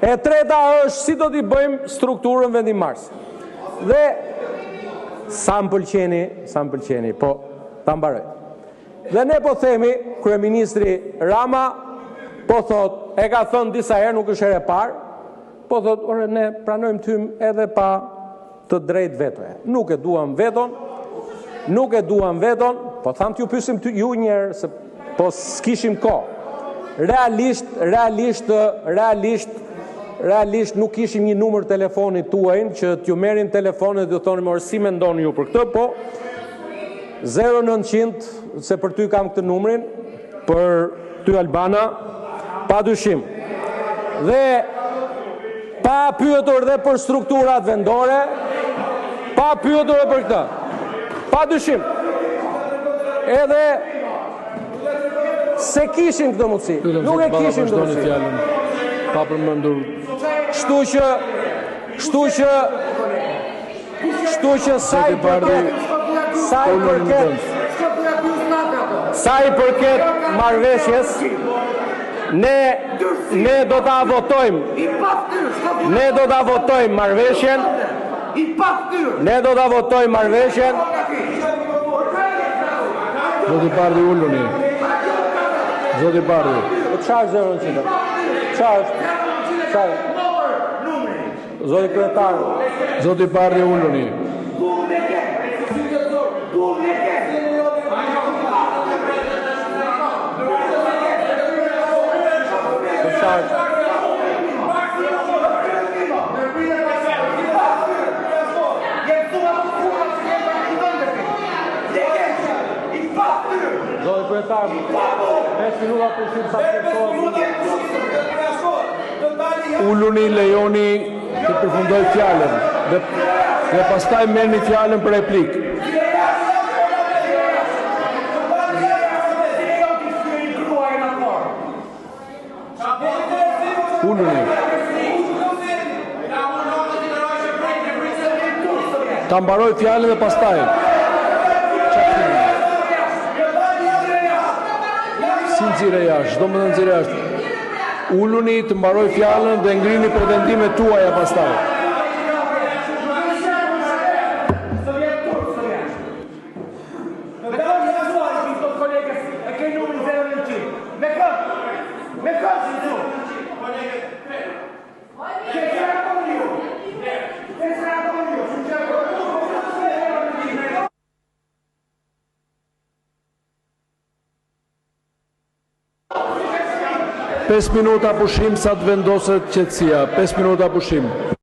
E treta është si do t'i bëjmë strukturën vendimarrëse. Dhe sa më pëlqeni, po ta mbaroj. Dhe ne po themi, kryeministri Rama po thot, e ka thënë disa herë, nuk është herë e parë, po thot, ore ne pranojmë tym edhe pa të drejtë vetoje. Nuk e duam veton, po tham t'ju pyesim ju njerë, se po s'kishim kohë. Realisht nuk kishim një numër telefonit tuajnë që t'ju merrin telefonet dhe thonim orë si mendoni ju për këtë, po 0900, se për ty kam këtë numrin, për ty Albana, pa dyshim. Dhe pa pyetur dhe për strukturat vendore, pa pyetur dhe për këtë, pa dyshim. Edhe se kishin këtë mundësi, nuk e kishin këtë mundësi. Pa përmendur. Kështu që sa i përket marrëveshjes, ne do ta votojmë. Ne do ta votojmë marrëveshjen. Zoti Bardhi uluni. Zoti Bardhi. Çfarë zëron që? Çfarë? Zoti kryetar. Zoti Bardhi uluni. Zoti kryetar, 5 minuta pushim sa Uluni, lejoni të përfundoj fjalën dhe pastaj merrni fjalën për replikë. Uluni. Ta mbaroj fjalën dhe pastaj. Si nxirë jashtë, do më të nxirë jashtë. Uluni të mbaroj fjalën dhe ngrini pretendimet tuaja pastaj. Pesë minuta pushim sa të vendoset qetësia. 5 minuta pushim.